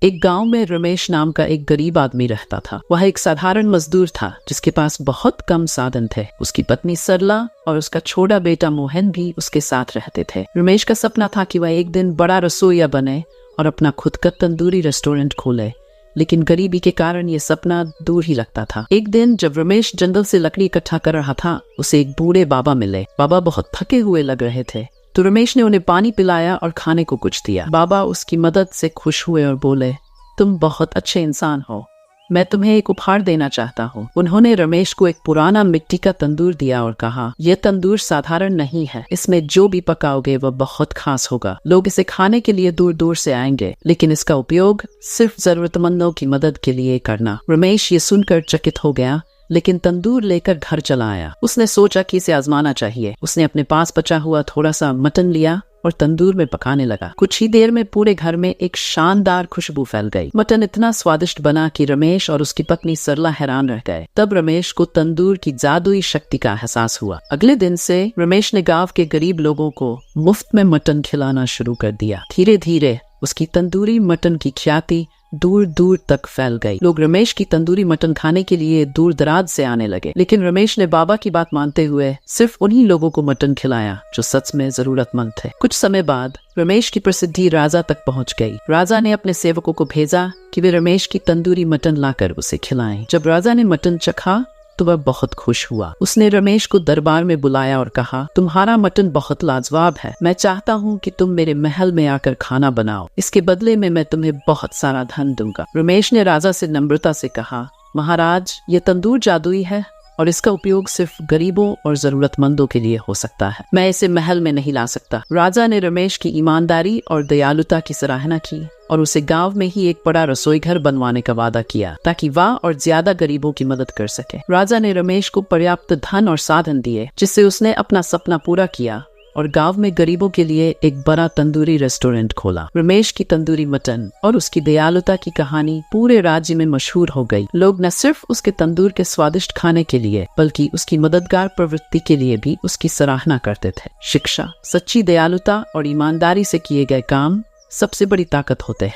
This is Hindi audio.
एक गांव में रमेश नाम का एक गरीब आदमी रहता था। वह एक साधारण मजदूर था जिसके पास बहुत कम साधन थे। उसकी पत्नी सरला और उसका छोटा बेटा मोहन भी उसके साथ रहते थे। रमेश का सपना था कि वह एक दिन बड़ा रसोइया बने और अपना खुद का तंदूरी रेस्टोरेंट खोले, लेकिन गरीबी के कारण ये सपना दूर ही लगता था। एक दिन जब रमेश जंगल से लकड़ी इकट्ठा कर रहा था, उसे एक बूढ़े बाबा मिले। बाबा बहुत थके हुए लग रहे थे, तो रमेश ने उन्हें पानी पिलाया और खाने को कुछ दिया। बाबा उसकी मदद से खुश हुए और बोले, तुम बहुत अच्छे इंसान हो, मैं तुम्हें एक उपहार देना चाहता हूँ। उन्होंने रमेश को एक पुराना मिट्टी का तंदूर दिया और कहा, यह तंदूर साधारण नहीं है, इसमें जो भी पकाओगे वह बहुत खास होगा। लोग इसे खाने के लिए दूर दूर से आएंगे, लेकिन इसका उपयोग सिर्फ जरूरतमंदों की मदद के लिए करना। रमेश ये सुनकर चकित हो गया, लेकिन तंदूर लेकर घर चला आया। उसने सोचा कि इसे आजमाना चाहिए। उसने अपने पास बचा हुआ थोड़ा सा मटन लिया और तंदूर में पकाने लगा। कुछ ही देर में पूरे घर में एक शानदार खुशबू फैल गई। मटन इतना स्वादिष्ट बना कि रमेश और उसकी पत्नी सरला हैरान रह गए। तब रमेश को तंदूर की जादुई शक्ति का एहसास हुआ। अगले दिन से रमेश ने गांव के गरीब लोगों को मुफ्त में मटन खिलाना शुरू कर दिया। धीरे धीरे उसकी तंदूरी मटन की ख्याति दूर दूर तक फैल गई। लोग रमेश की तंदूरी मटन खाने के लिए दूर दराज से आने लगे, लेकिन रमेश ने बाबा की बात मानते हुए सिर्फ उन्हीं लोगों को मटन खिलाया जो सच में जरूरतमंद थे। कुछ समय बाद रमेश की प्रसिद्धि राजा तक पहुंच गई। राजा ने अपने सेवकों को भेजा कि वे रमेश की तंदूरी मटन लाकर उसे खिलाएं। जब राजा ने मटन चखा तो वह बहुत खुश हुआ। उसने रमेश को दरबार में बुलाया और कहा, तुम्हारा मटन बहुत लाजवाब है, मैं चाहता हूँ कि तुम मेरे महल में आकर खाना बनाओ, इसके बदले में मैं तुम्हें बहुत सारा धन दूंगा। रमेश ने राजा से नम्रता से कहा, महाराज, ये तंदूर जादुई है और इसका उपयोग सिर्फ गरीबों और जरूरतमंदों के लिए हो सकता है, मैं इसे महल में नहीं ला सकता। राजा ने रमेश की ईमानदारी और दयालुता की सराहना की और उसे गांव में ही एक बड़ा रसोई घर बनवाने का वादा किया ताकि वह और ज्यादा गरीबों की मदद कर सके। राजा ने रमेश को पर्याप्त धन और साधन दिए, जिससे उसने अपना सपना पूरा किया और गांव में गरीबों के लिए एक बड़ा तंदूरी रेस्टोरेंट खोला। रमेश की तंदूरी मटन और उसकी दयालुता की कहानी पूरे राज्य में मशहूर हो गई। लोग न सिर्फ उसके तंदूर के स्वादिष्ट खाने के लिए बल्कि उसकी मददगार प्रवृत्ति के लिए भी उसकी सराहना करते थे। शिक्षा, सच्ची दयालुता और ईमानदारी से किए गए काम सबसे बड़ी ताकत होते हैं।